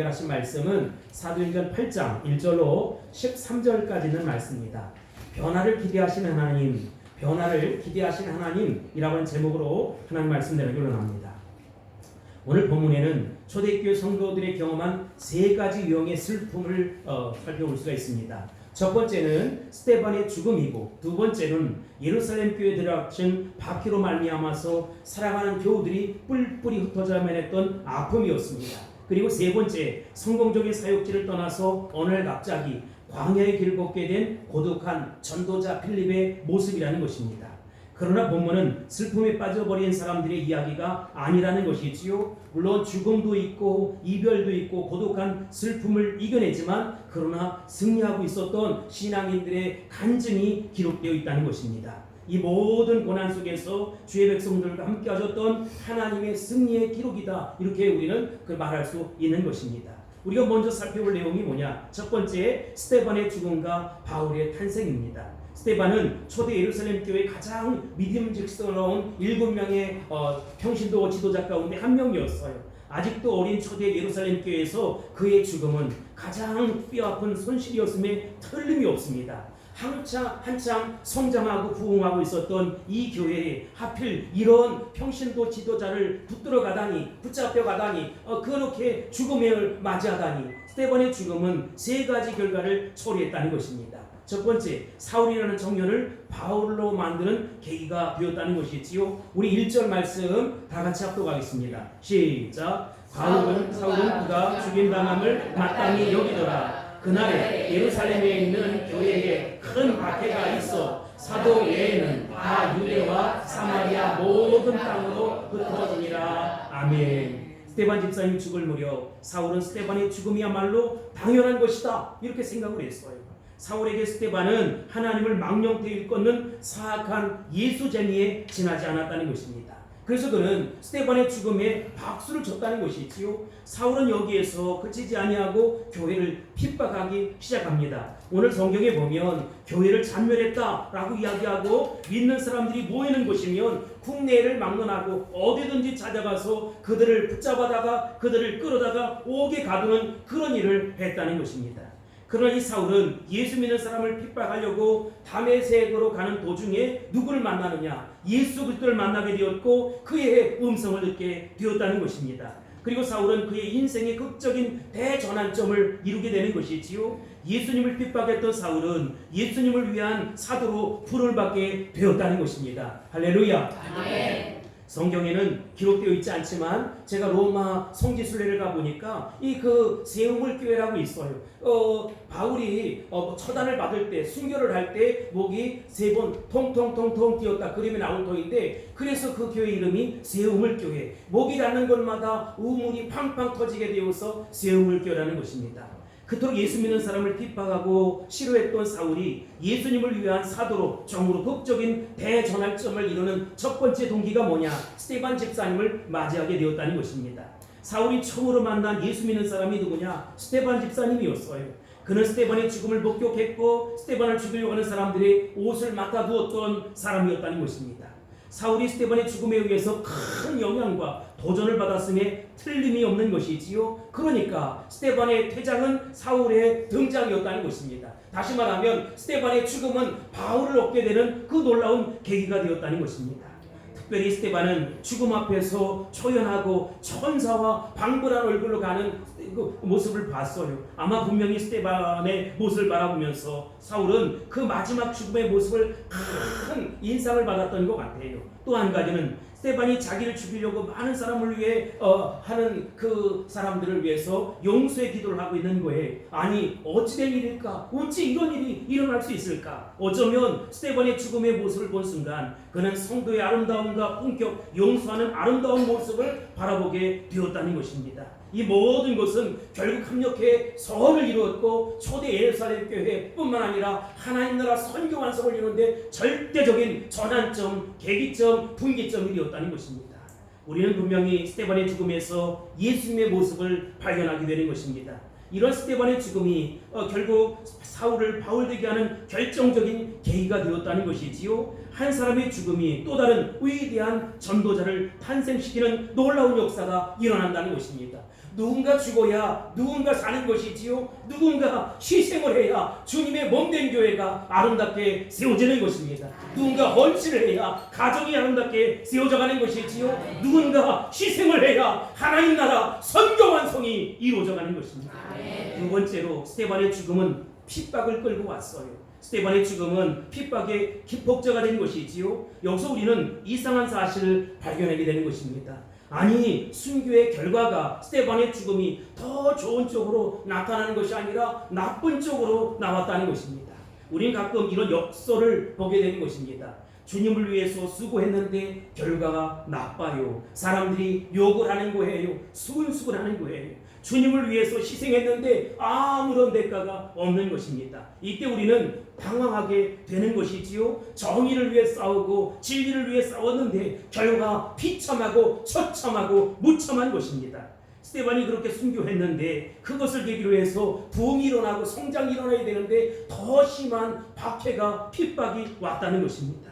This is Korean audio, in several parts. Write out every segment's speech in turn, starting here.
하신 말씀은 사도행전 8장 1절로 13절까지는 말씀입니다. 변화를 기대하신 하나님이라고 하는 제목으로 하나님 말씀 내려기로 합니다. 오늘 본문에는 초대교회 성도들이 경험한 세 가지 유형의 슬픔을 살펴볼 수가 있습니다. 첫 번째는 스데반의 죽음이고, 두 번째는 예루살렘 교회에 들어닥친 박해로 말미암아서 사랑하는 교우들이 뿔뿔이 흩어져야만 했던 아픔이었습니다. 그리고 세 번째, 성공적인 사역지를 떠나서 어느 날 갑자기 광야의 길을 걷게 된 고독한 전도자 필립의 모습이라는 것입니다. 그러나 본문은 슬픔에 빠져버린 사람들의 이야기가 아니라는 것이지요. 물론 죽음도 있고 이별도 있고 고독한 슬픔을 이겨내지만, 그러나 승리하고 있었던 신앙인들의 간증이 기록되어 있다는 것입니다. 이 모든 고난 속에서 주의 백성들과 함께 하셨던 하나님의 승리의 기록이다, 이렇게 우리는 말할 수 있는 것입니다. 우리가 먼저 살펴볼 내용이 뭐냐? 첫 번째, 스데반의 죽음과 바울의 탄생입니다. 스데반은 초대 예루살렘 교회의 가장 믿음직스러운 7명의 평신도 지도자 가운데 한 명이었어요. 아직도 어린 초대 예루살렘 교회에서 그의 죽음은 가장 뼈아픈 손실이었음에 틀림이 없습니다. 한참 성장하고 부흥하고 있었던 이 교회에 하필 이런 평신도 지도자를 붙잡혀 가다니, 그렇게 죽음을 맞이하다니, 스데반의 죽음은 세 가지 결과를 초래했다는 것입니다. 첫 번째, 사울이라는 청년을 바울로 만드는 계기가 되었다는 것이지요. 우리 1절 말씀 다 같이 합독하겠습니다. 시작. 사울은 그가 죽임당함을 마땅히 여기더라. 그날에 예루살렘에 있는 교회에 큰 박해가 있어 사도 외에는 다 유대와 사마리아 모든 땅으로 흩어지니라. 아멘. 스데반 집사님 죽을 무렵 사울은 스데반의 죽음이야말로 당연한 것이다, 이렇게 생각을 했어요. 사울에게 스데반은 하나님을 망령되이 일컫는 사악한 예수쟁이에 지나지 않았다는 것입니다. 그래서 그는 스데반의 죽음에 박수를 쳤다는 것이지요. 사울은 여기에서 그치지 아니하고 교회를 핍박하기 시작합니다. 오늘 성경에 보면 교회를 잔멸했다라고 이야기하고 믿는 사람들이 모이는 곳이면 국내를 막론하고 어디든지 찾아가서 그들을 붙잡아다가 그들을 끌어다가 옥에 가두는 그런 일을 했다는 것입니다. 그러나 이 사울은 예수 믿는 사람을 핍박하려고 다메섹으로 가는 도중에 누구를 만나느냐? 예수 그리스도를 만나게 되었고 그의 음성을 듣게 되었다는 것입니다. 그리고 사울은 그의 인생의 극적인 대전환점을 이루게 되는 것이지요. 예수님을 핍박했던 사울은 예수님을 위한 사도로 부름을 받게 되었다는 것입니다. 할렐루야. 아멘. 성경에는 기록되어 있지 않지만 제가 로마 성지순례를 가보니까 이 세우물 교회라고 있어요. 바울이 처단을 받을 때, 순교를 할 때 목이 3번 통통통통 뛰었다, 그림이 나올 터인데, 그래서 그 교회 이름이 세우물 교회. 목이 닿는 곳마다 우물이 팡팡 터지게 되어서 세우물 교회라는 것입니다. 그토록 예수 믿는 사람을 핍박하고 싫어했던 사울이 예수님을 위한 사도로 정으로 극적인 대전환점을 이루는 첫 번째 동기가 뭐냐? 스데반 집사님을 맞이하게 되었다는 것입니다. 사울이 처음으로 만난 예수 믿는 사람이 누구냐? 스데반 집사님이었어요. 그는 스데반의 죽음을 목격했고 스데반을 죽이려고 하는 사람들의 옷을 맡아두었던 사람이었다는 것입니다. 사울이 스데반의 죽음에 의해서 큰 영향과 도전을 받았음에 틀림이 없는 것이지요. 그러니까 스데반의 퇴장은 사울의 등장이었다는 것입니다. 다시 말하면 스데반의 죽음은 바울을 얻게 되는 그 놀라운 계기가 되었다는 것입니다. 특별히 스데반은 죽음 앞에서 초연하고 천사와 방불한 얼굴로 가는 그 모습을 봤어요. 아마 분명히 스데반의 모습을 바라보면서 사울은 그 마지막 죽음의 모습을 큰 인상을 받았던 것 같아요. 또 한 가지는 스데반이 자기를 죽이려고 많은 사람을 위해 하는 그 사람들을 위해서 용서의 기도를 하고 있는 거예요. 아니, 어찌된 일일까? 어찌 이런 일이 일어날 수 있을까? 어쩌면 스데반의 죽음의 모습을 본 순간 그는 성도의 아름다움과 품격, 용서하는 아름다운 모습을 바라보게 되었다는 것입니다. 이 모든 것은 결국 합력해 서원을 이루었고 초대 예루살렘 교회뿐만 아니라 하나님 나라 선교 완성을 이루는데 절대적인 전환점, 계기점, 분기점이 되었다는 것입니다. 우리는 분명히 스데반의 죽음에서 예수님의 모습을 발견하게 되는 것입니다. 이런 스데반의 죽음이 결국 사울을 바울되게 하는 결정적인 계기가 되었다는 것이지요. 한 사람의 죽음이 또 다른 위대한 전도자를 탄생시키는 놀라운 역사가 일어난다는 것입니다. 누군가 죽어야 누군가 사는 것이지요. 누군가 희생을 해야 주님의 몸된 교회가 아름답게 세워지는 것입니다. 누군가 헌신을 해야 가정이 아름답게 세워져가는 것이지요. 누군가 희생을 해야 하나님 나라 선교 완성이 이루어져가는 것입니다. 두 번째로 스데반의 죽음은 핍박을 끌고 왔어요. 스데반의 죽음은 핍박의 기폭제가 된 것이지요. 여기서 우리는 이상한 사실을 발견하게 되는 것입니다. 아니, 순교의 결과가 스데반의 죽음이 더 좋은 쪽으로 나타나는 것이 아니라 나쁜 쪽으로 나왔다는 것입니다. 우리는 가끔 이런 역설을 보게 되는 것입니다. 주님을 위해서 수고했는데 결과가 나빠요. 사람들이 욕을 하는 거예요. 수근수근하는 거예요. 주님을 위해서 희생했는데 아무런 대가가 없는 것입니다. 이때 우리는 당황하게 되는 것이지요. 정의를 위해 싸우고 진리를 위해 싸웠는데 결과 비참하고 처참하고 무참한 것입니다. 스데반이 그렇게 순교했는데 그것을 계기로 해서 부흥이 일어나고 성장이 일어나야 되는데 더 심한 박해가 핍박이 왔다는 것입니다.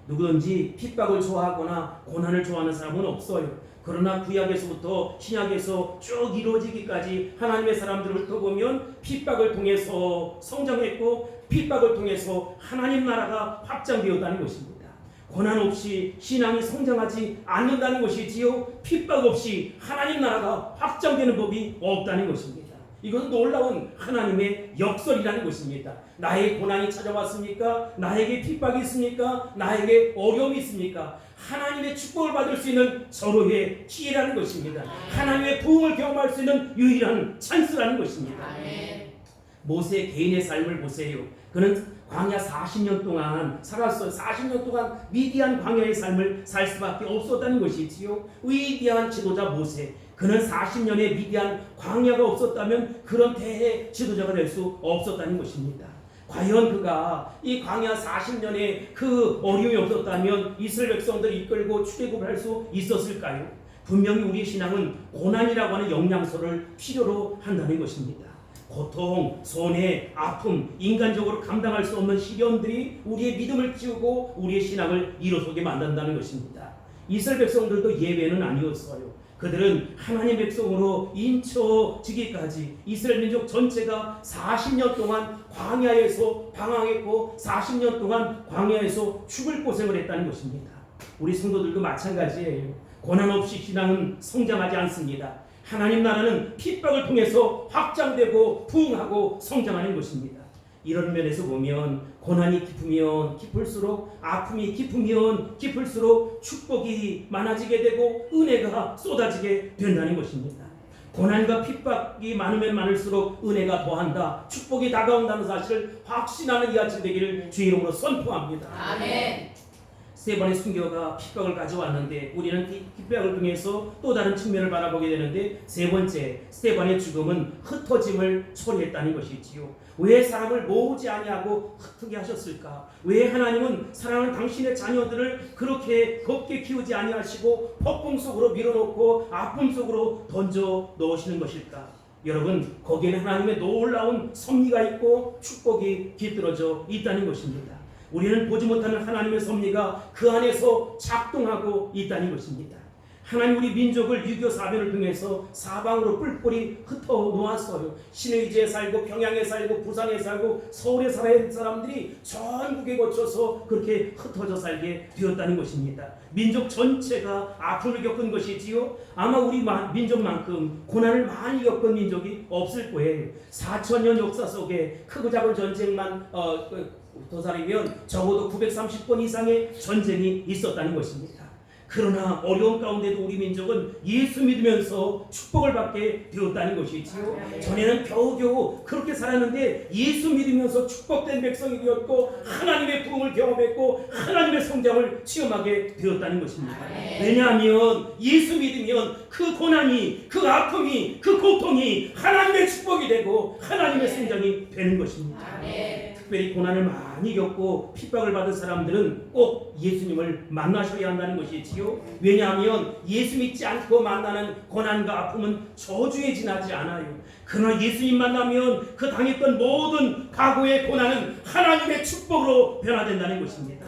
누구든지 핍박을 좋아하거나 고난을 좋아하는 사람은 없어요. 그러나 구약에서부터 신약에서 쭉 이루어지기까지 하나님의 사람들을 보면 핍박을 통해서 성장했고 핍박을 통해서 하나님 나라가 확장되었다는 것입니다. 고난 없이 신앙이 성장하지 않는다는 것이지요. 핍박 없이 하나님 나라가 확장되는 법이 없다는 것입니다. 이것은 놀라운 하나님의 역설이라는 것입니다. 나의 고난이 찾아왔습니까? 나에게 핍박이 있습니까? 나에게 어려움이 있습니까? 하나님의 축복을 받을 수 있는 서로의 기회라는 것입니다. 하나님의 부흥을 경험할 수 있는 유일한 찬스라는 것입니다. 모세 개인의 삶을 보세요. 그는 광야 40년 동안 살았어요. 40년 동안 미디안 광야의 삶을 살 수밖에 없었다는 것이지요. 위대한 지도자 모세. 그는 40년의 미디안 광야가 없었다면 그런 대의 지도자가 될 수 없었다는 것입니다. 과연 그가 이 광야 40년의 그 어려움이 없었다면 이스라엘 백성들을 이끌고 출애굽을 할 수 있었을까요? 분명히 우리의 신앙은 고난이라고 하는 영양소를 필요로 한다는 것입니다. 고통, 손해, 아픔, 인간적으로 감당할 수 없는 시련들이 우리의 믿음을 찌우고 우리의 신앙을 일어서게 만든다는 것입니다. 이스라엘 백성들도 예외는 아니었어요. 그들은 하나님 백성으로 인쳐지기까지 이스라엘 민족 전체가 40년 동안 광야에서 방황했고 40년 동안 광야에서 죽을 고생을 했다는 것입니다. 우리 성도들도 마찬가지예요. 고난 없이 신앙은 성장하지 않습니다. 하나님 나라는 핍박을 통해서 확장되고 부흥하고 성장하는 것입니다. 이런 면에서 보면 고난이 깊으면 깊을수록 아픔이 깊으면 깊을수록 축복이 많아지게 되고 은혜가 쏟아지게 된다는 것입니다. 고난과 핍박이 많으면 많을수록 은혜가 더한다. 축복이 다가온다는 사실을 확신하는 이 아침 되기를 주의 이름으로 선포합니다. 아멘. 스데반의 순교가 핍박을 가져왔는데 우리는 핍박을 통해서 또 다른 측면을 바라보게 되는데 세 번째, 스데반의 죽음은 흩어짐을 초래했다는 것이지요. 왜 사람을 모으지 아니하고 흩게 하셨을까? 왜 하나님은 사랑하는 당신의 자녀들을 그렇게 곱게 키우지 아니하시고 폭풍 속으로 밀어놓고 아픔 속으로 던져 넣으시는 것일까? 여러분, 거기에는 하나님의 놀라운 섭리가 있고 축복이 깃들어져 있다는 것입니다. 우리는 보지 못하는 하나님의 섭리가 그 안에서 작동하고 있다는 것입니다. 하나님 우리 민족을 6.25 사변을 통해서 사방으로 뿔뿔이 흩어 놓았어요. 신의지에 살고 평양에 살고 부산에 살고 서울에 살아야 사람들이 전국에 거쳐서 그렇게 흩어져 살게 되었다는 것입니다. 민족 전체가 아픔을 겪은 것이지요. 아마 우리 민족만큼 고난을 많이 겪은 민족이 없을 거예요. 4,000년 역사 속에 크고 작은 전쟁만 도살이면 적어도 930번 이상의 전쟁이 있었다는 것입니다. 그러나 어려운 가운데도 우리 민족은 예수 믿으면서 축복을 받게 되었다는 것이지요. 전에는 겨우겨우 그렇게 살았는데 예수 믿으면서 축복된 백성이 되었고 하나님의 부흥을 경험했고 하나님의 성장을 체험하게 되었다는 것입니다. 왜냐하면 예수 믿으면 그 고난이, 그 아픔이, 그 고통이 하나님의 축복이 되고 하나님의 성장이 되는 것입니다. 특별히 고난을 많이 겪고 핍박을 받은 사람들은 꼭 예수님을 만나셔야 한다는 것이지요. 왜냐하면 예수 믿지 않고 만나는 고난과 아픔은 저주에 지나지 않아요. 그러나 예수님 만나면 그 당했던 모든 과거의 고난은 하나님의 축복으로 변화된다는 것입니다.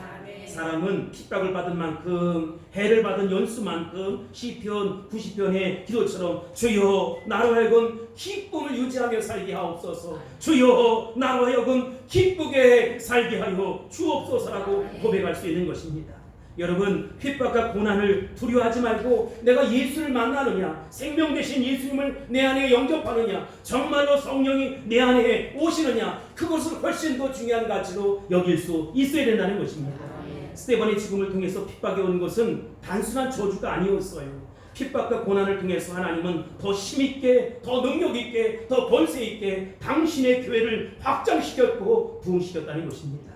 사람은 핍박을 받은 만큼 해를 받은 연수만큼 시편 90편의 기도처럼 주여 나로 하여금 기쁨을 유지하며 살게 하옵소서, 주여 나로 하여금 기쁘게 살게 하여 주옵소서라고 고백할 수 있는 것입니다. 여러분, 핍박과 고난을 두려워하지 말고 내가 예수를 만나느냐, 생명 되신 예수님을 내 안에 영접하느냐, 정말로 성령이 내 안에 오시느냐, 그것을 훨씬 더 중요한 가치로 여길 수 있어야 된다는 것입니다. 스데반의 죽음을 통해서 핍박이 온 것은 단순한 저주가 아니었어요. 핍박과 고난을 통해서 하나님은 더 힘있게, 더 능력있게, 더 권세있게 당신의 교회를 확장시켰고 부흥시켰다는 것입니다.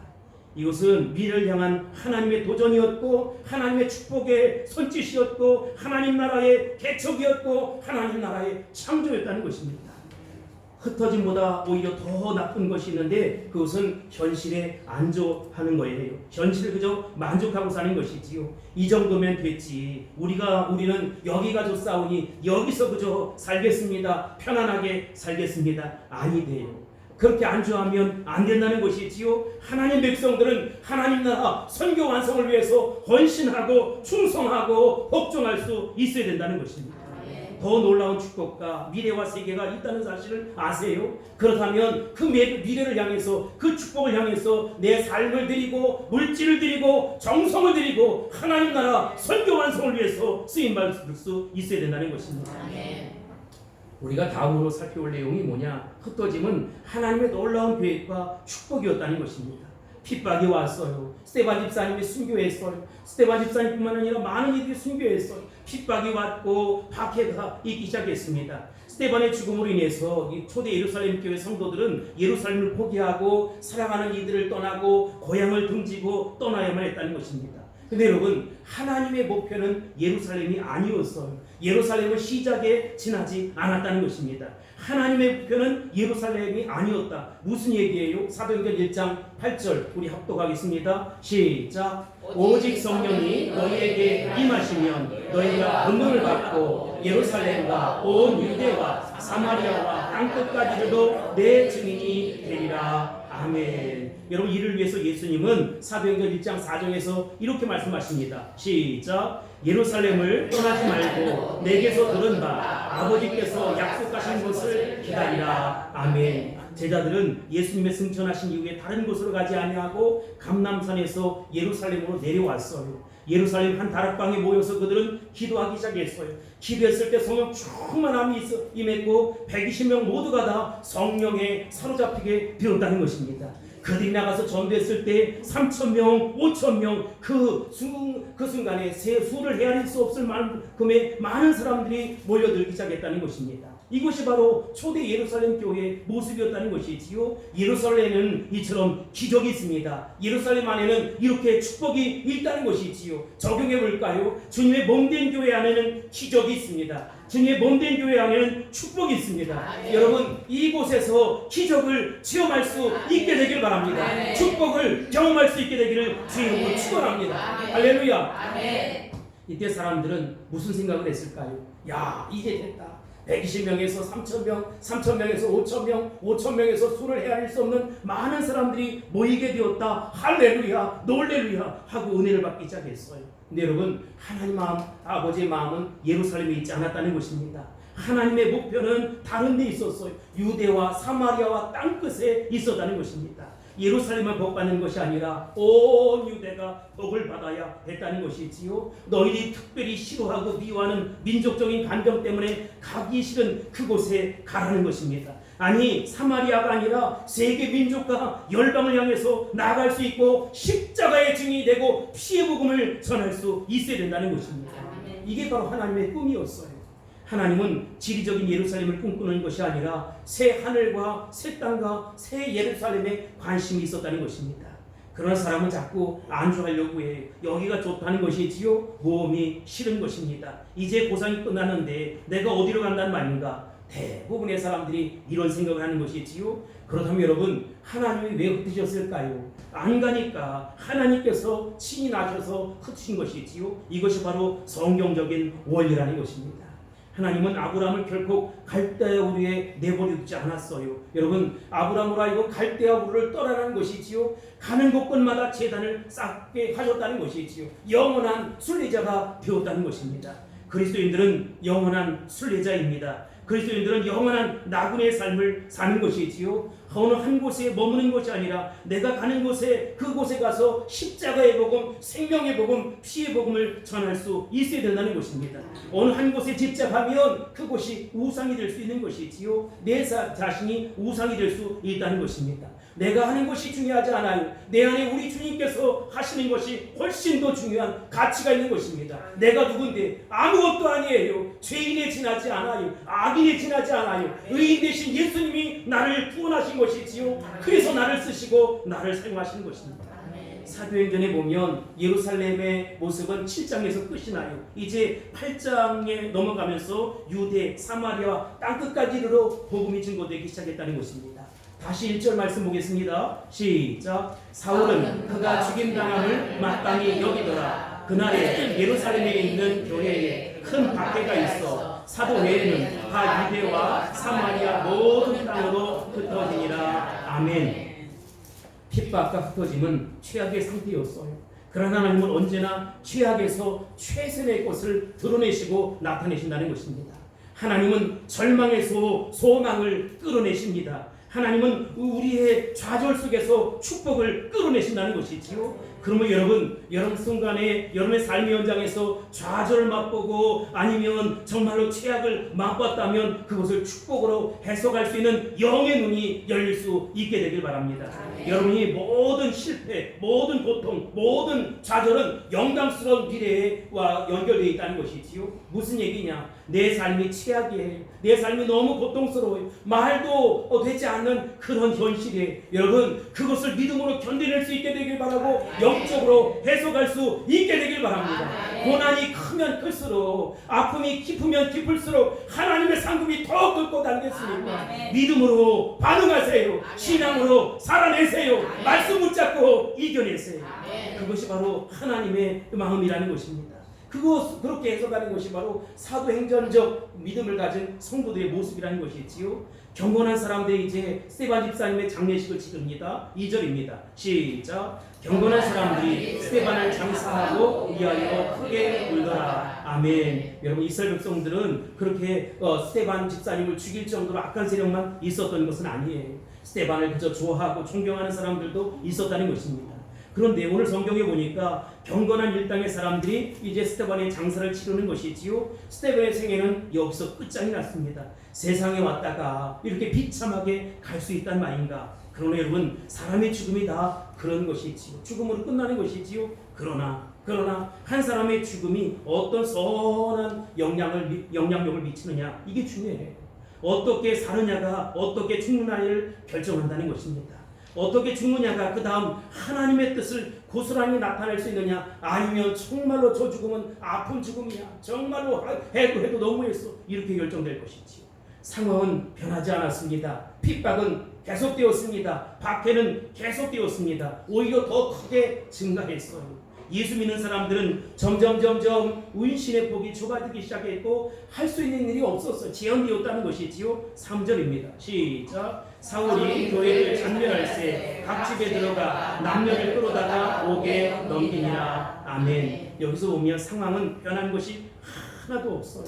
이것은 미래를 향한 하나님의 도전이었고, 하나님의 축복의 손짓이었고, 하나님 나라의 개척이었고, 하나님 나라의 창조였다는 것입니다. 흩어짐보다 오히려 더 나쁜 것이 있는데 그것은 현실에 안주하는 거예요. 현실을 그저 만족하고 사는 것이지요. 이 정도면 됐지, 우리는 여기가 좋사오니 여기서 그저 살겠습니다, 편안하게 살겠습니다, 아니 돼요. 그렇게 안주하면 안 된다는 것이지요. 하나님 백성들은 하나님 나라 선교 완성을 위해서 헌신하고 충성하고 복종할 수 있어야 된다는 것입니다. 더 놀라운 축복과 미래와 세계가 있다는 사실을 아세요? 그렇다면 그 미래를 향해서, 그 축복을 향해서 내 삶을 드리고 물질을 드리고 정성을 드리고 하나님 나라 선교 완성을 위해서 쓰임받을 수 있어야 된다는 것입니다. 우리가 다음으로 살펴볼 내용이 뭐냐? 흩어짐은 하나님의 놀라운 계획과 축복이었다는 것입니다. 핍박이 왔어요. 스데반 집사님이 순교했어요. 스데반 집사님뿐만 아니라 많은 이들이 순교했어요. 핍박이 왔고 박해가 있기 시작했습니다. 스데반의 죽음으로 인해서 이 초대 예루살렘 교회 성도들은 예루살렘을 포기하고 사랑하는 이들을 떠나고 고향을 등지고 떠나야만 했다는 것입니다. 근데 여러분, 하나님의 목표는 예루살렘이 아니었어요. 예루살렘은 시작에 지나지 않았다는 것입니다. 하나님의 목표는 예루살렘이 아니었다. 무슨 얘기예요? 사도행전 1장 8절 우리 합독하겠습니다. 시작. 오직 성령이 너희에게 임하시면 너희가 권능을 받고 예루살렘과 온 유대와 사마리아와 땅끝까지도 내 증인이 되리라. 아멘. 여러분, 이를 위해서 예수님은 사도행전 1장 4절에서 이렇게 말씀하십니다. 시작. 예루살렘을 떠나지 말고 내게서 들은 바 아버지께서 약속하신 것을 기다리라. 아멘. 제자들은 예수님의 승천하신 이후에 다른 곳으로 가지 아니하고 감람산에서 예루살렘으로 내려왔어요. 예루살렘 한 다락방에 모여서 그들은 기도하기 시작했어요. 기도했을 때 성령 충만함이 임했고 120명 모두가 다 성령에 사로잡히게 되었다는 것입니다. 그들이 나가서 전도했을 때 3,000명, 5,000명 그 순간에 수를 헤아릴 수 없을 만큼의 많은 사람들이 몰려들기 시작했다는 것입니다. 이것이 바로 초대 예루살렘 교회의 모습이었다는 것이지요. 예루살렘에는 이처럼 기적이 있습니다. 예루살렘 안에는 이렇게 축복이 있다는 것이지요. 적용해 볼까요? 주님의 몸된 교회 안에는 기적이 있습니다. 주님의 몸된 교회 안에는 축복이 있습니다. 여러분, 이곳에서 기적을 체험할 수 있게 되기를 바랍니다. 축복을 경험할 수 있게 되기를 주님으로 축원합니다. 할렐루야. 이때 사람들은 무슨 생각을 했을까요? 야, 이제 됐다. 120명에서 3,000명, 3,000명에서 5,000명, 5,000명에서 수를 헤아릴 수 없는 많은 사람들이 모이게 되었다. 할렐루야, 놀렐루야 하고 은혜를 받기 시작했어요. 근데 여러분, 하나님 마음, 아버지의 마음은 예루살렘에 있지 않았다는 것입니다. 하나님의 목표는 다른 데 있었어요. 유대와 사마리아와 땅끝에 있었다는 것입니다. 예루살렘을 복받는 것이 아니라 온 유대가 복을 받아야 했다는 것이지요. 너희들이 특별히 싫어하고 미워하는 민족적인 감정 때문에 가기 싫은 그곳에 가라는 것입니다. 아니, 사마리아가 아니라 세계 민족과 열방을 향해서 나아갈 수 있고 십자가의 증인이 되고 피의 복음을 전할 수 있어야 된다는 것입니다. 이게 바로 하나님의 꿈이었어요. 하나님은 지리적인 예루살렘을 꿈꾸는 것이 아니라 새 하늘과 새 땅과 새 예루살렘에 관심이 있었다는 것입니다. 그러나 사람은 자꾸 안주하려고 해요. 여기가 좋다는 것이지요. 모험이 싫은 것입니다. 이제 고상이 끝났는데 내가 어디로 간다는 말인가? 대부분의 사람들이 이런 생각을 하는 것이지요. 그렇다면 여러분, 하나님이 왜 흩으셨을까요? 안 가니까 하나님께서 친히 나셔서 흩으신 것이지요. 이것이 바로 성경적인 원리라는 것입니다. 하나님은 아브라함을 결코 갈대아 우르에 내버려 두지 않았어요. 여러분, 아브라함으로 하여금 갈대아 우르를 떠나라는 것이지요. 가는 곳곳마다 제단을 쌓게 하셨다는 것이지요. 영원한 순례자가 되었다는 것입니다. 그리스도인들은 영원한 순례자입니다. 그리스도인들은 영원한 나그네의 삶을 사는 것이지요. 어느 한 곳에 머무는 것이 아니라 내가 가는 곳에 그곳에 가서 십자가의 복음, 생명의 복음, 피의 복음을 전할 수 있어야 된다는 것입니다. 어느 한 곳에 집착하면 그곳이 우상이 될 수 있는 것이지요. 내 자신이 우상이 될 수 있다는 것입니다. 내가 하는 것이 중요하지 않아요. 내 안에 우리 주님께서 하시는 것이 훨씬 더 중요한 가치가 있는 것입니다. 내가 누군데 아무것도 아니에요. 죄인에 지나지 않아요. 악인에 지나지 않아요. 의인 되신 예수님이 나를 구원하신 것이지요. 그래서 나를 쓰시고 나를 사용하시는 것입니다. 사도행전에 보면 예루살렘의 모습은 7장에서 끝이 나요. 이제 8장에 넘어가면서 유대, 사마리아 땅끝까지 이르러 복음이 증거되기 시작했다는 것입니다. 다시 1절 말씀 보겠습니다. 시작. 사울은 그가 죽임당함을 마땅히 여기더라. 그날에 예루살렘에 있는 교회에 큰 박해가 있어 사도 외에는 다 유대와 사마리아 모든 땅으로 흩어지니라. 아멘. 핍박과 흩어짐은 최악의 상태였어요. 그러나 하나님은 언제나 최악에서 최선의 것을 드러내시고 나타내신다는 것입니다. 하나님은 절망에서 소망을 끌어내십니다. 하나님은 우리의 좌절 속에서 축복을 끌어내신다는 것이지요. 그러면 여러분 순간에 여러분의 삶의 현장에서 좌절을 맛보고 아니면 정말로 최악을 맛봤다면 그것을 축복으로 해석할 수 있는 영의 눈이 열릴 수 있게 되길 바랍니다. 여러분이 모든 실패, 모든 고통, 모든 좌절은 영광스러운 미래와 연결되어 있다는 것이지요. 무슨 얘기냐? 내 삶이 최악이에요. 내 삶이 너무 고통스러워요. 말도 되지 않는 그런 현실에 여러분 그것을 믿음으로 견뎌낼 수 있게 되길 바라고 영적으로 해석할 수 있게 되길 바랍니다. 고난이 크면 클수록 아픔이 깊으면 깊을수록 하나님의 상급이 더 클 것 아니겠습니까? 믿음으로 반응하세요. 신앙으로 살아내세요. 말씀 붙잡고 이겨내세요. 그것이 바로 하나님의 마음이라는 것입니다. 그렇게 해석하는 것이 바로 사도행전적 믿음을 가진 성도들의 모습이라는 것이지요. 경건한 사람들이 이제 스데반 집사님의 장례식을 치릅니다. 2절입니다. 시작. 경건한 사람들이 스데반을 장사하고 위하여 크게 울더라. 아멘. 여러분 이스라엘 백성들은 그렇게 스데반 집사님을 죽일 정도로 악한 세력만 있었던 것은 아니에요. 스데반을 그저 좋아하고 존경하는 사람들도 있었다는 것입니다. 그런데 오늘 성경에 보니까 경건한 일당의 사람들이 이제 스데반의 장사를 치르는 것이지요. 스데반의 생애는 여기서 끝장이 났습니다. 세상에 왔다가 이렇게 비참하게 갈 수 있단 말인가? 그러나 여러분 사람의 죽음이 다 그런 것이지요. 죽음으로 끝나는 것이지요. 그러나 한 사람의 죽음이 어떤 선한 영향력을 미치느냐 이게 중요해요. 어떻게 사느냐가 어떻게 죽느냐를 결정한다는 것입니다. 어떻게 죽느냐가 그 다음 하나님의 뜻을 고스란히 나타낼 수 있느냐 아니면 정말로 저 죽음은 아픈 죽음이야 정말로 해도 너무했어 이렇게 결정될 것이지요. 상황은 변하지 않았습니다. 핍박은 계속되었습니다. 박해는 계속되었습니다. 오히려 더 크게 증가했어요. 예수 믿는 사람들은 점점 운신의 폭이 좁아지기 시작했고 할 수 있는 일이 없었어요. 제한되었다는 것이지요. 3절입니다. 시작. 사울이 교회를 장멸할세 각 집에 들어가 남녀를 끌어다가 옥에 넘기니라. 아멘. 여기서 보면 상황은 변한 것이 하나도 없어요.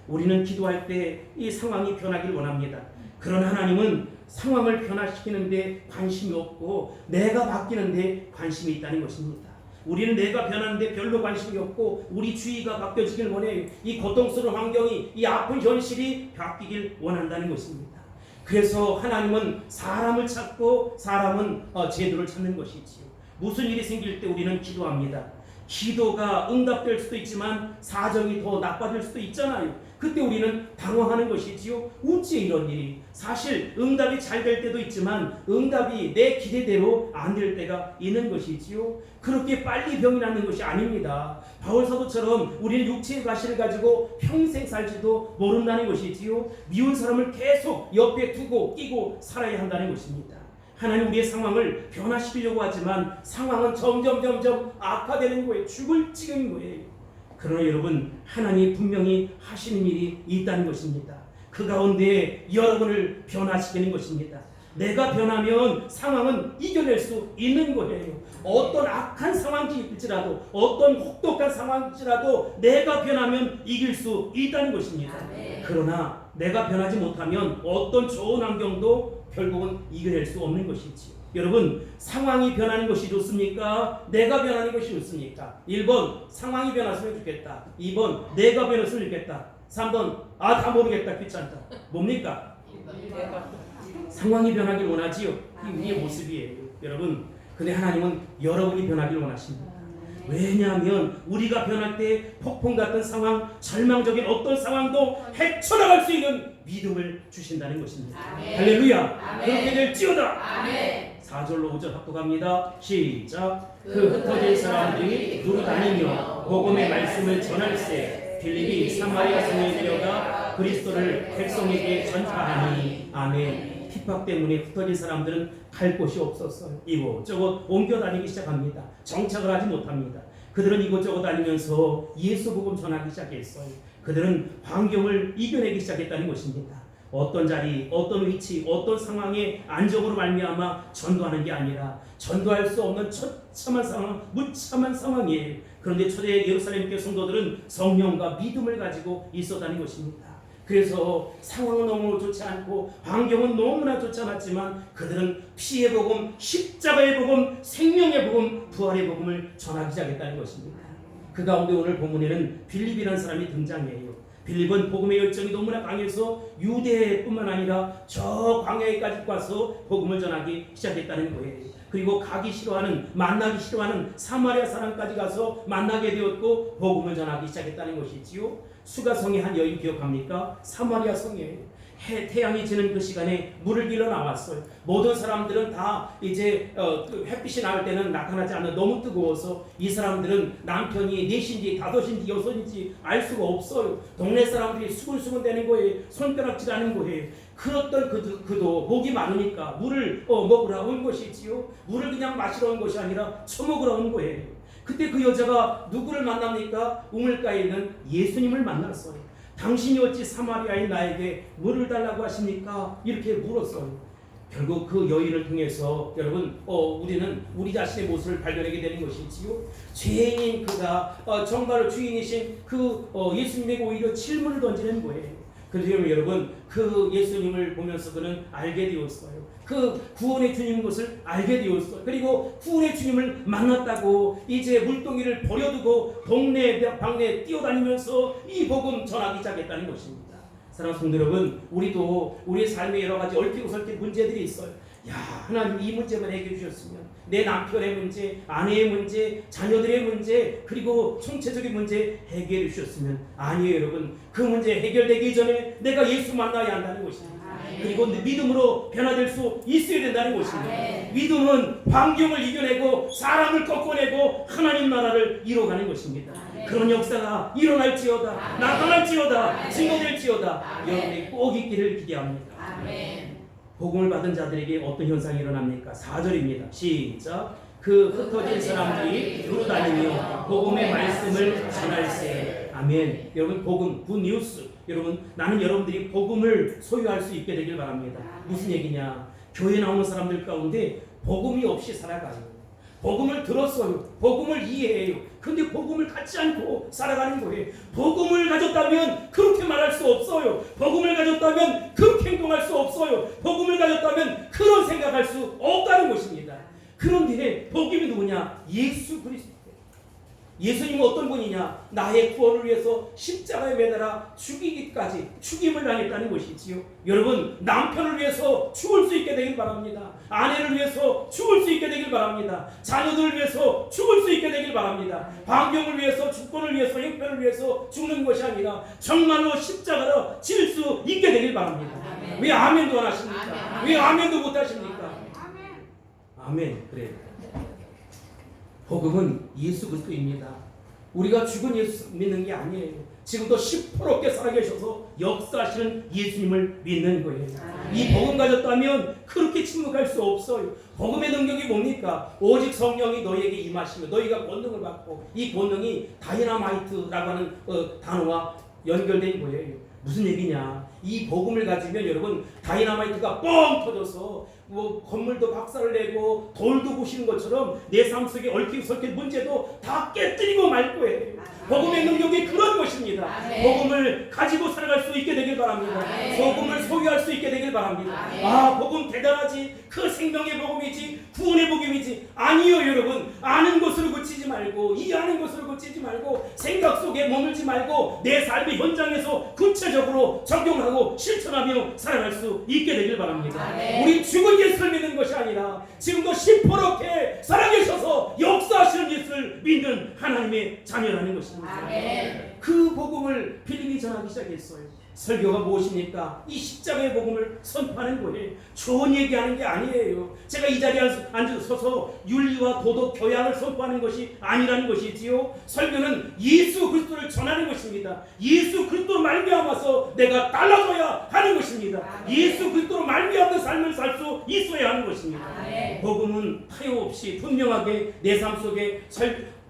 우리는 기도할 때 이 상황이 변하길 원합니다. 그러나 하나님은 상황을 변화시키는데 관심이 없고 내가 바뀌는데 관심이 있다는 것입니다. 우리는 내가 변하는데 별로 관심이 없고 우리 주의가 바뀌어지길 원해요. 이 고통스러운 환경이 이 아픈 현실이 바뀌길 원한다는 것입니다. 그래서 하나님은 사람을 찾고 사람은 제도를 찾는 것이지요. 무슨 일이 생길 때 우리는 기도합니다. 기도가 응답될 수도 있지만 사정이 더 나빠질 수도 있잖아요. 그때 우리는 당황하는 것이지요. 어찌 이런 일이? 사실 응답이 잘 될 때도 있지만 응답이 내 기대대로 안 될 때가 있는 것이지요. 그렇게 빨리 병이 나는 것이 아닙니다. 바울 사도처럼 우리는 육체의 가시를 가지고 평생 살지도 모른다는 것이지요. 미운 사람을 계속 옆에 두고 끼고 살아야 한다는 것입니다. 하나님 우리의 상황을 변화시키려고 하지만 상황은 점점 악화되는 거예요. 죽을 지경인 거예요. 그러나 여러분, 하나님이 분명히 하시는 일이 있다는 것입니다. 그 가운데 여러분을 변화시키는 것입니다. 내가 변하면 상황은 이겨낼 수 있는 거예요. 어떤 악한 상황일지라도, 어떤 혹독한 상황일지라도 내가 변하면 이길 수 있다는 것입니다. 그러나 내가 변하지 못하면 어떤 좋은 환경도 결국은 이겨낼 수 없는 것이지요. 여러분, 상황이 변하는 것이 좋습니까? 내가 변하는 것이 좋습니까? 1번 상황이 변했으면 좋겠다. 2번 내가 변했으면 좋겠다. 3번 다 모르겠다, 귀찮다. 뭡니까? 상황이 변하길 원하지요. 이게 우리의 모습이에요. 여러분, 근데 하나님은 여러분이 변하길 원하십니다. 왜냐하면 우리가 변할 때 폭풍 같은 상황, 절망적인 어떤 상황도 헤쳐나갈 수 있는 믿음을 주신다는 것입니다. 할렐루야. 그렇게 될지어다. 4절로 5절 합독합니다. 시작. 그 흩어진 사람들이 두루 다니며 복음의 말씀을 전할세 빌립이 사마리아 성에 내려가 그리스도를 백성에게 전파하니. 아멘. 핍박 때문에 흩어진 사람들은 갈 곳이 없었어요. 이곳저곳 옮겨 다니기 시작합니다. 정착을 하지 못합니다. 그들은 이곳저곳 다니면서 예수 복음 전하기 시작했어요. 그들은 환경을 이겨내기 시작했다는 것입니다. 어떤 자리, 어떤 위치, 어떤 상황에 안정으로 말미암아 전도하는 게 아니라 전도할 수 없는 처참한 상황, 무참한 상황이에요. 그런데 초대 예루살렘 교회 성도들은 성령과 믿음을 가지고 있었다는 것입니다. 그래서 상황은 너무 좋지 않고 환경은 너무나 좋지 않았지만 그들은 피의 복음, 십자가의 복음, 생명의 복음, 부활의 복음을 전하기 시작했다는 것입니다. 그 가운데 오늘 본문에는 빌립이라는 사람이 등장해요. 빌립은 복음의 열정이 너무나 강해서 유대뿐만 아니라 저 광야에까지 가서 복음을 전하기 시작했다는 거예요. 그리고 가기 싫어하는, 만나기 싫어하는 사마리아 사람까지 가서 만나게 되었고 복음을 전하기 시작했다는 것이지요. 수가성의 한 여인 기억합니까? 사마리아 성이에요. 태양이 지는 그 시간에 물을 길러 나왔어요. 모든 사람들은 다 이제 햇빛이 나올 때는 나타나지 않는, 너무 뜨거워서 이 사람들은 남편이 넷인지 다섯인지 여섯인지 알 수가 없어요. 동네 사람들이 수근수근 대는 거예요. 손가락질 하는 거예요. 그렇던 그도 목이 많으니까 물을 먹으러 온 것이지요. 물을 그냥 마시러 온 것이 아니라 처먹으러 온 거예요. 그때 그 여자가 누구를 만납니까? 우물가에 있는 예수님을 만났어요. 당신이 어찌 사마리아인 나에게 물을 달라고 하십니까? 이렇게 물었어요. 결국 그 여인을 통해서 여러분 우리는 우리 자신의 모습을 발견하게 되는 것이지요. 죄인인 그가 정말로 주인이신 그 예수님에게 오히려 질문을 던지는 거예요. 그래서 여러분 그 예수님을 보면서 그는 알게 되었어요. 그 구원의 주님인 것을 알게 되었어요. 그리고 구원의 주님을 만났다고 이제 물동이를 버려두고 동네 방네 뛰어다니면서 이 복음 전하기 시작했다는 것입니다. 사랑하는 성도 여러분, 우리도 우리의 삶에 여러 가지 얽히고 설킨 문제들이 있어요. 야, 하나님 이 문제만 해결해 주셨으면, 내 남편의 문제, 아내의 문제, 자녀들의 문제, 그리고 총체적인 문제 해결해 주셨으면, 아니에요 여러분. 그 문제 해결되기 전에 내가 예수 만나야 한다는 것입니다. 그리고 믿음으로 변화될 수 있어야 된다는 것입니다. 믿음은 환경을 이겨내고 사람을 꺾어내고 하나님 나라를 이뤄가는 것입니다. 그런 역사가 일어날지어다, 나타날지어다, 증거될지어다 여러분이 꼭 있기를 기대합니다. 복음을 받은 자들에게 어떤 현상이 일어납니까? 4절입니다. 시작. 그 흩어진 사람들이 두루 다니며 복음의 말씀을 전할세. 아멘. 여러분, 복음, 굿뉴스. 여러분, 나는 여러분들이 복음을 소유할 수 있게 되길 바랍니다. 무슨 얘기냐? 교회 나오는 사람들 가운데 복음이 없이 살아가요. 복음을 들었어요. 복음을 이해해요. 근데 복음을 갖지 않고 살아가는 거예요. 복음을 가졌다면 그렇게 말할 수 없어요. 복음을 가졌다면 그렇게 행동할 수 없어요. 복음을 가졌다면 그런 생각할 수 없다는 것입니다. 그런데 복음이 누구냐? 예수 그리스도. 예수님은 어떤 분이냐? 나의 구원을 위해서 십자가에 매달아 죽이기까지 죽임을 당했다는 것이지요. 여러분, 남편을 위해서 죽을 수 있게 되길 바랍니다. 아내를 위해서 죽을 수 있게 되길 바랍니다. 자녀들을 위해서 죽을 수 있게 되길 바랍니다. 환경을 위해서, 주권을 위해서, 형편을 위해서 죽는 것이 아니라 정말로 십자가로 질 수 있게 되길 바랍니다. 아멘. 왜 아멘도 안 하십니까? 아멘. 왜 아멘도 못 하십니까? 아멘. 그래요. 복음은 예수 그리스도입니다. 우리가 죽은 예수 믿는 게 아니에요. 지금도 시퍼렇게 살아계셔서 역사하시는 예수님을 믿는 거예요. 이 복음 가졌다면 그렇게 침묵할 수 없어요. 복음의 능력이 뭡니까? 오직 성령이 너희에게 임하시며 너희가 권능을 받고, 이 권능이 다이나마이트라고 하는 단어와 연결된 거예요. 무슨 얘기냐? 이 복음을 가지면 여러분, 다이나마이트가 뻥 터져서 건물도 박살을 내고 돌도 부시는 것처럼 내 삶 속에 얽히고 설킨 문제도 다 깨뜨리고 말 거예요. 복음의 능력이 그런 것입니다. 복음을 가지고 살아갈 수 있게 되길 바랍니다. 복음을 소유할 수 있게 되길 바랍니다. 아, 복음 대단하지. 그 생명의 복음이지, 구원의 복음이지. 아니요, 여러분. 아는 것으로 그치지 말고, 이해하는 것으로 그치지 말고, 생각 속에 머물지 말고 내 삶의 현장에서 구체적으로 적용하고 실천하며 살아갈 수 있게 되길 바랍니다. 우리 죽은 예수를 믿는 것이 아니라 지금도 시퍼렇게 살아계셔서 역사하시는 예수를 믿는 하나님의 자녀라는 것입니다. 그 복음을 빌립이 전하기 시작했어요. 설교가 무엇입니까? 이 십자가의 복음을 선포하는 거예요. 좋은 얘기하는 게 아니에요. 제가 이 자리에 앉아서서 윤리와 도덕, 교양을 선포하는 것이 아니라는 것이지요. 설교는 예수 그리스도를 전하는 것입니다. 예수 그리스도로 말미암아서 내가 달라져야 하는 것입니다. 예수 그리스도로 말미암는 삶을 살 수 있어야 하는 것입니다. 복음은 타협 없이 분명하게 내 삶 속에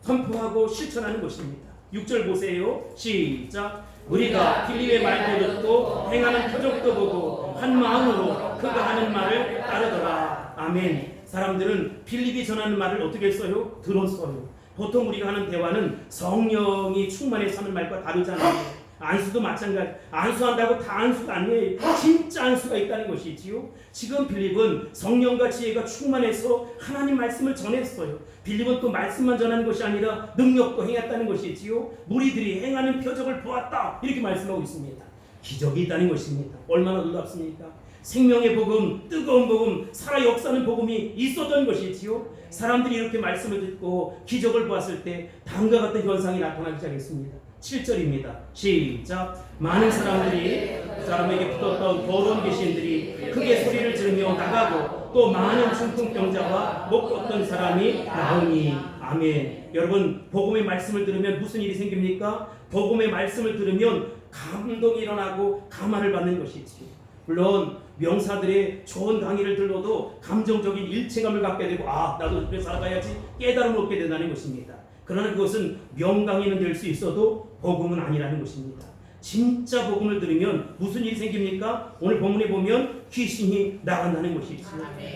선포하고 실천하는 것입니다. 6절 보세요. 시작. 우리가 빌립의 말도 듣고 행하는 표적도 보고 한 마음으로 그가 하는 말을 따르더라. 아멘. 사람들은 빌립이 전하는 말을 어떻게 했어요? 들었어요. 보통 우리가 하는 대화는 성령이 충만해서 하는 말과 다르잖아요. 안수도 마찬가지. 안수한다고 다 안수가 아니에요. 진짜 안수가 있다는 것이지요. 지금 빌립은 성령과 지혜가 충만해서 하나님 말씀을 전했어요. 빌립은 또 말씀만 전하는 것이 아니라 능력도 행했다는 것이지요. 무리들이 행하는 표적을 보았다, 이렇게 말씀하고 있습니다. 기적이 있다는 것입니다. 얼마나 놀랍습니까? 생명의 복음, 뜨거운 복음, 살아 역사하는 복음이 있었던 것이지요. 사람들이 이렇게 말씀을 듣고 기적을 보았을 때 다음과 같은 현상이 나타나기 시작했습니다. 7절입니다. 시작. 많은 사람들이 그 사람에게 붙었던 더러운 귀신들이 크게 소리를 지르며 나가고 또 많은 중풍병자와 못 걷던 사람이 나오니. 아멘. 여러분, 복음의 말씀을 들으면 무슨 일이 생깁니까? 복음의 말씀을 들으면 감동이 일어나고 감화를 받는 것이지. 물론 명사들의 좋은 강의를 들어도 감정적인 일체감을 갖게 되고, 아, 나도 그렇게 살아가야지 깨달음을 얻게 된다는 것입니다. 그러나 그것은 명강의는 될 수 있어도 복음은 아니라는 것입니다. 진짜 복음을 들으면 무슨 일이 생깁니까? 오늘 본문에 보면 귀신이 나간다는 것이죠.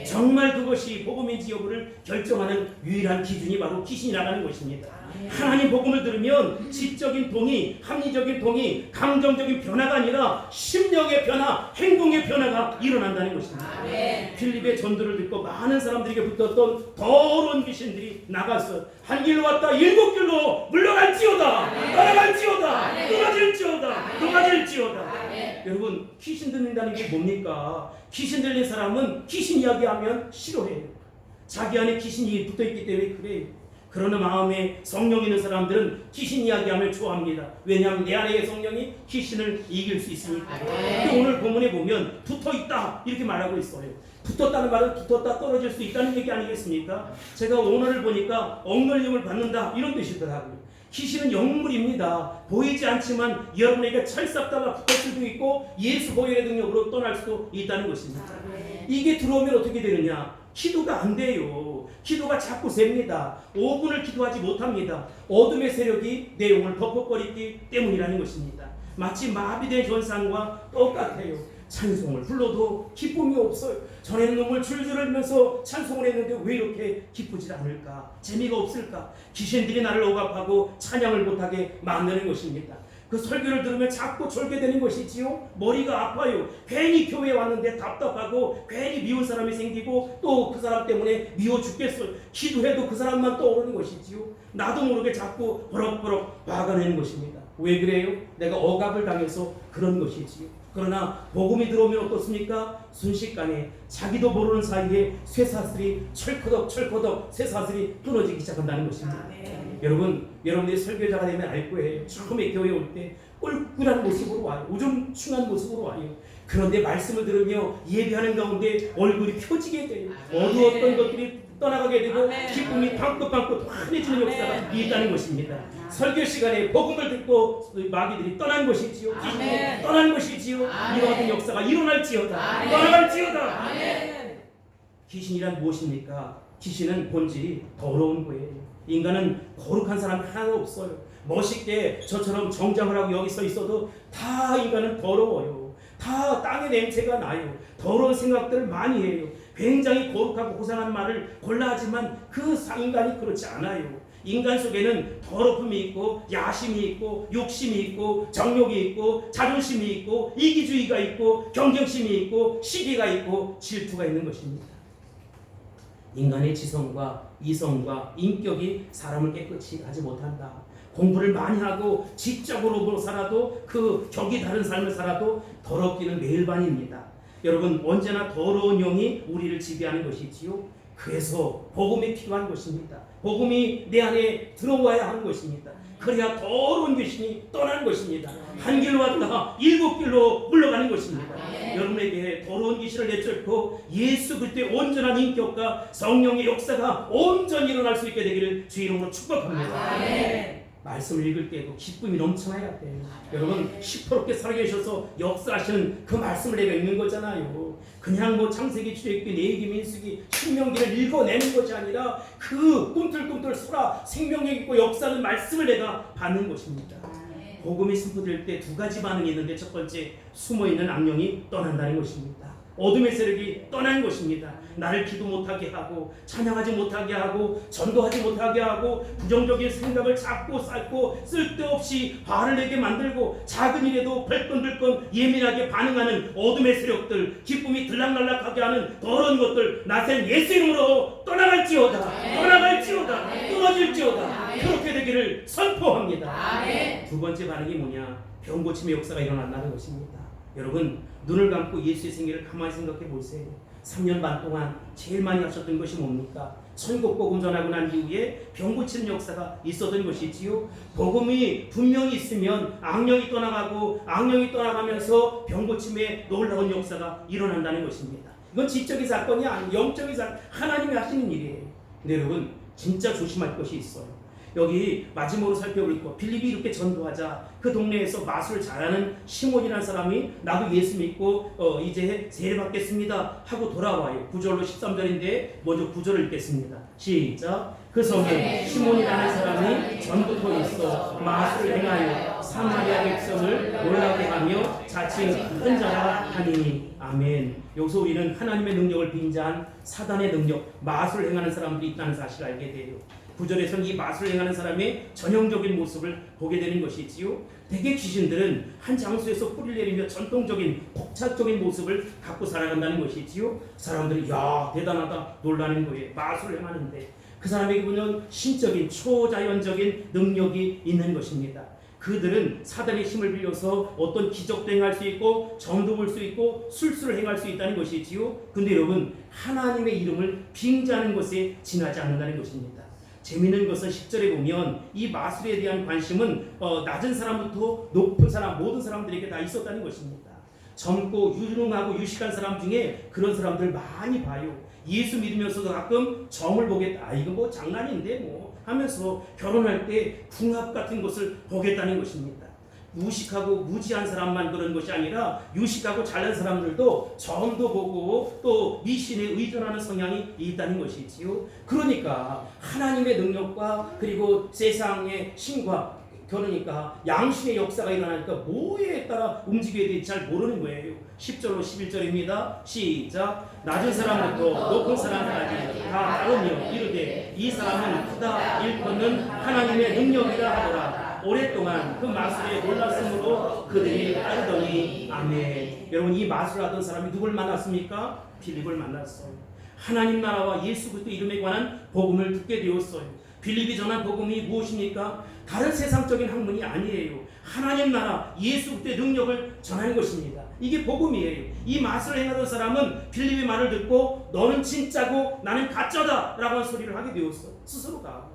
정말 그것이 복음인지 여부를 결정하는 유일한 기준이 바로 귀신이 나가는 것입니다. 하나님 복음을 들으면 지적인 동의, 합리적인 동의, 감정적인 변화가 아니라 심령의 변화, 행동의 변화가 일어난다는 것입니다. 필립의 전도를 듣고 많은 사람들에게 붙었던 더러운 귀신들이 나갔어. 한 길로 왔다 7길로 물러갈지어다, 따라갈지어다, 끊어질지어다, 끊어질지어다. 여러분, 귀신 듣는다는 게 뭡니까? 귀신 들린 사람은 귀신 이야기하면 싫어해요. 자기 안에 귀신이 붙어있기 때문에 그래요. 그러나 마음에 성령 있는 사람들은 귀신 이야기하면 좋아합니다. 왜냐하면 내 안에 성령이 귀신을 이길 수 있으니까. 근데 오늘 본문에 보면 붙어있다 이렇게 말하고 있어요. 붙었다는 말은 붙었다 떨어질 수 있다는 얘기 아니겠습니까? 제가 오늘을 보니까 억눌림을 받는다 이런 뜻이더라고요. 귀신은 영물입니다. 보이지 않지만 여러분에게 찰싹다가 붙을 수도 있고 예수 보혈의 능력으로 떠날 수도 있다는 것입니다. 이게 들어오면 어떻게 되느냐? 기도가 안 돼요. 기도가 자꾸 셉니다. 5분을 기도하지 못합니다. 어둠의 세력이 내 영을 덮어버리기 때문이라는 것입니다. 마치 마비된 현상과 똑같아요. 찬송을 불러도 기쁨이 없어요. 전에는 눈물 줄줄 흘리면서 찬송을 했는데 왜 이렇게 기쁘지 않을까? 재미가 없을까? 귀신들이 나를 억압하고 찬양을 못하게 만드는 것입니다. 그 설교를 들으면 자꾸 졸게 되는 것이지요. 머리가 아파요. 괜히 교회에 왔는데 답답하고 괜히 미운 사람이 생기고 또 그 사람 때문에 미워 죽겠어요. 기도해도 그 사람만 떠오르는 것이지요. 나도 모르게 자꾸 버럭버럭 화가 나는 것입니다. 왜 그래요? 내가 억압을 당해서 그런 것이지요. 그러나 복음이 들어오면 어떻습니까? 순식간에 자기도 모르는 사이에 쇠사슬이 철커덕 쇠사슬이 끊어지기 시작한다는 것입니다. 여러분, 여러분들이 설교자가 되면 알 거예요. 처음에 교회에 올 때 꿀꿀한 모습으로 와요. 우중충한 모습으로 와요. 그런데 말씀을 들으며 예배하는 가운데 얼굴이 펴지게 돼요. 어두웠던 것들이 떠나가게 되고 기쁨이 방긋방긋 환해지는 역사가 있다는 것입니다. 설교 시간에 복음을 듣고 마귀들이 떠난 것이지요. 귀신이 떠난 것이지요. 이와 같은 역사가 일어날지어다. 떠나갈지어다. 귀신이란 무엇입니까? 귀신은 본질이 더러운 거예요. 인간은 거룩한 사람 하나 없어요. 멋있게 저처럼 정장을 하고 여기 서 있어도 다 인간은 더러워요. 다 땅의 냄새가 나요. 더러운 생각들을 많이 해요. 굉장히 거룩하고 고상한 말을 골라 하지만 그 인간이 그렇지 않아요. 인간 속에는 더럽음이 있고 야심이 있고 욕심이 있고 정욕이 있고 자존심이 있고 이기주의가 있고 경쟁심이 있고 시기가 있고 질투가 있는 것입니다. 인간의 지성과 이성과 인격이 사람을 깨끗이 하지 못한다. 공부를 많이 하고 지적으로 살아도 그 격이 다른 삶을 살아도 더럽기는 매일반입니다. 여러분, 언제나 더러운 영이 우리를 지배하는 것이지요. 그래서 복음이 필요한 것입니다. 복음이 내 안에 들어와야 하는 것입니다. 그래야 더러운 귀신이 떠나는 것입니다. 한 길로 왔다가 7길로 물러가는 것입니다. 여러분에게 더러운 귀신을 내쫓고 예수 그리스도의 온전한 인격과 성령의 역사가 온전히 일어날 수 있게 되기를 주 이름으로 축복합니다. 말씀을 읽을 때도 기쁨이 넘쳐나야 돼요. 여러분, 시퍼렇게 살아계셔서 역사하시는 그 말씀을 내가 읽는 거잖아요. 그냥 뭐 창세기, 출애굽기, 레위기, 민수기, 신명기를 읽어내는 것이 아니라 그 꿈틀꿈틀 소라 생명력 있고 역사하는 말씀을 내가 받는 것입니다. 복음이 선포될 때 두 가지 반응이 있는데, 첫 번째, 숨어있는 악령이 떠난다는 것입니다. 어둠의 세력이 떠난 것입니다. 나를 기도 못하게 하고 찬양하지 못하게 하고 전도하지 못하게 하고 부정적인 생각을 잡고 쌓고 쓸데없이 화를 내게 만들고 작은 일에도 벌건들건 예민하게 반응하는 어둠의 세력들, 기쁨이 들락날락하게 하는 더러운 것들 나센 예수 이름으로 떠나갈지어다. 떠나갈지어다. 끊어질지어다. 그렇게 되기를 선포합니다. 두 번째 반응이 뭐냐? 병고침의 역사가 일어난다는 것입니다. 여러분, 눈을 감고 예수의 생애를 가만히 생각해 보세요. 3년 반 동안 제일 많이 하셨던 것이 뭡니까? 천국 복음 전하고 난 이후에 병 고치는 역사가 있었던 것이지요. 복음이 분명히 있으면 악령이 떠나가고 악령이 떠나가면서 병 고침의 놀라운 역사가 일어난다는 것입니다. 이건 지적인 사건이 아니에요. 영적인 사건, 하나님이 하시는 일이에요. 근데 여러분, 진짜 조심할 것이 있어요. 여기 마지막으로 살펴볼 거, 빌립이 이렇게 전도하자 그 동네에서 마술 잘하는 시몬이라는 사람이 나도 예수 믿고 이제 세례 받겠습니다 하고 돌아와요. 9절로 13절인데 먼저 9절을 읽겠습니다. 시작. 그 성에 시몬이라는 사람이 전부터 있어 마술을 행하여 사마리아 백성을 놀라게 하며 자칭 큰 자라 하니. 아멘. 여기서 우리는 하나님의 능력을 빙자한 사단의 능력, 마술을 행하는 사람들이 있다는 사실을 알게 돼요. 9절에서는 이 마술을 행하는 사람의 전형적인 모습을 보게 되는 것이지요. 대개 귀신들은 한 장소에서 뿌리를 내리며 전통적인 독창적인 모습을 갖고 살아간다는 것이지요. 사람들이 야 대단하다 놀라는 거예요. 마술을 행하는데 그 사람에게 보면 신적인 초자연적인 능력이 있는 것입니다. 그들은 사단의 힘을 빌려서 어떤 기적도 행할 수 있고 점도 볼 수 있고 술수를 행할 수 있다는 것이지요. 근데 여러분, 하나님의 이름을 빙자하는 것에 지나지 않는다는 것입니다. 재미있는 것은 10절에 보면 이 마술에 대한 관심은 낮은 사람부터 높은 사람 모든 사람들에게 다 있었다는 것입니다. 젊고 유능하고 유식한 사람 중에 그런 사람들 많이 봐요. 예수 믿으면서도 가끔 점을 보겠다. 이거 뭐 장난인데 뭐 하면서 결혼할 때 궁합 같은 것을 보겠다는 것입니다. 무식하고 무지한 사람만 그런 것이 아니라 유식하고 잘난 사람들도 점도 보고 또 미신에 의존하는 성향이 있다는 것이지요. 그러니까 하나님의 능력과 그리고 세상의 신과 그러니까 양심의 역사가 일어나니까 뭐에 따라 움직여야 될지 잘 모르는 거예요. 10절로 11절입니다. 시작. 낮은 사람부터 높은 사람까지 다 따르며 이르되 이 사람은 크다 일컫는 하나님의 능력이라 하더라. 오랫동안 그 마술에 놀랐으므로 그들이 따르더니. 아멘. 여러분, 이 마술하던 사람이 누굴 만났습니까? 빌립을 만났어요. 하나님 나라와 예수 그리스도 이름에 관한 복음을 듣게 되었어요. 빌립이 전한 복음이 무엇입니까? 다른 세상적인 학문이 아니에요. 하나님 나라 예수 그리스도의 능력을 전하는 것입니다. 이게 복음이에요. 이 마술을 행하던 사람은 빌립의 말을 듣고 너는 진짜고 나는 가짜다 라고 하는 소리를 하게 되었어요. 스스로가.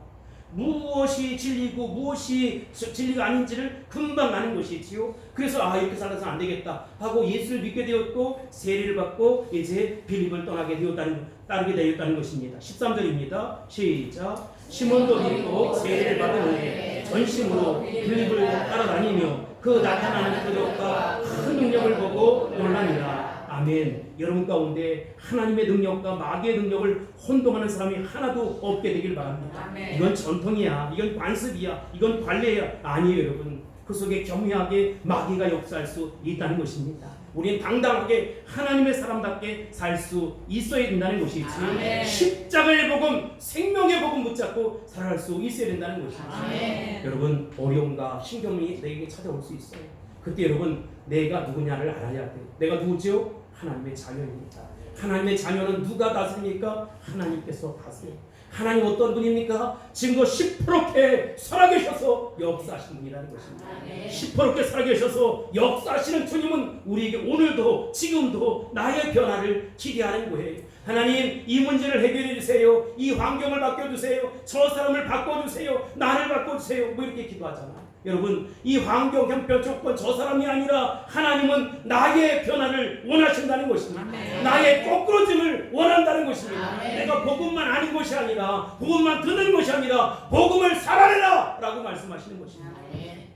무엇이 진리고 무엇이 진리가 아닌지를 금방 아는 것이지요. 그래서 이렇게 살아서는 안 되겠다 하고 예수를 믿게 되었고 세례를 받고 이제 빌립을 따르게 되었다는 것입니다. 13절입니다. 시작. 시몬도 믿고 세례를 받은 후에 전심으로 빌립을 따라다니며 그 나타나는 표적과 큰 능력을 보고 놀라니라. 아멘. 여러분 가운데 하나님의 능력과 마귀의 능력을 혼동하는 사람이 하나도 없게 되길 바랍니다. 아멘. 이건 전통이야, 이건 관습이야, 이건 관례야. 아니에요, 여러분. 그 속에 겸허하게 마귀가 역사할 수 있다는 것입니다. 우리는 당당하게 하나님의 사람답게 살 수 있어야 된다는 것이지. 아멘. 십자가의 복음, 생명의 복음 붙잡고 살아갈 수 있어야 된다는 것이지. 아멘. 여러분 어려움과 신경이 내게 찾아올 수 있어요. 그때 여러분 내가 누구냐를 알아야 돼요. 내가 누구죠? 하나님의 자녀입니다. 하나님의 자녀는 누가 다스립니까? 하나님께서 다스려요. 하나님 어떤 분입니까? 지금도 시퍼렇게 살아계셔서 역사하시는 분이라는 것입니다. 시퍼렇게 살아계셔서 역사하시는 주님은 우리에게 오늘도 지금도 나의 변화를 기대하는 거예요. 하나님 이 문제를 해결해 주세요. 이 환경을 바꿔주세요. 저 사람을 바꿔주세요. 나를 바꿔주세요. 뭐 이렇게 기도하잖아. 여러분 이 환경 형편 조건 저 사람이 아니라 하나님은 나의 변화를 원하신다는 것입니다. 아멘. 나의 거꾸러짐을 원한다는 것입니다. 아멘. 내가 복음만 아는 것이 아니라 복음만 듣는 것이 아니라 복음을 살아내라 라고 말씀하시는 것입니다. 아멘.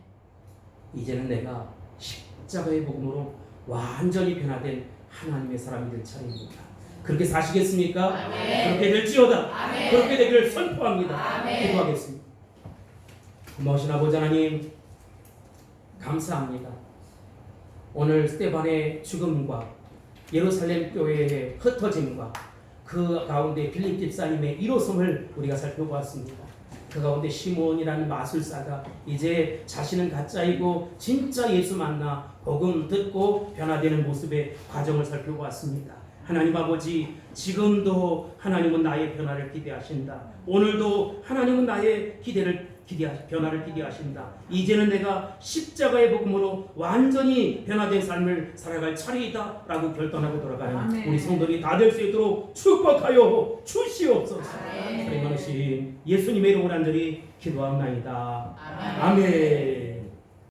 이제는 내가 십자가의 복음으로 완전히 변화된 하나님의 사람이 될 차례입니다. 그렇게 사시겠습니까? 아멘. 그렇게 될지어다. 아멘. 그렇게 되기를 선포합니다. 아멘. 기도하겠습니다. 고마우신 아버지 하나님 감사합니다. 오늘 스테반의 죽음과 예루살렘 교회의 흩어짐과 그 가운데 빌립 집사님의 일호성을 우리가 살펴보았습니다. 그 가운데 시몬이라는 마술사가 이제 자신은 가짜이고 진짜 예수 만나 복음 듣고 변화되는 모습의 과정을 살펴보았습니다. 하나님 아버지 지금도 하나님은 나의 변화를 기대하신다. 오늘도 하나님은 나의 변화를 기대하신다. 이제는 내가 십자가의 복음으로 완전히 변화된 삶을 살아갈 차례이다 라고 결단하고 돌아가는 아멘. 우리 성도들이 다 될 수 있도록 축복하여 주시옵소서. 아멘. 사랑하신 예수님의 이름으로 간절히 기도합나이다. 아멘. 아멘.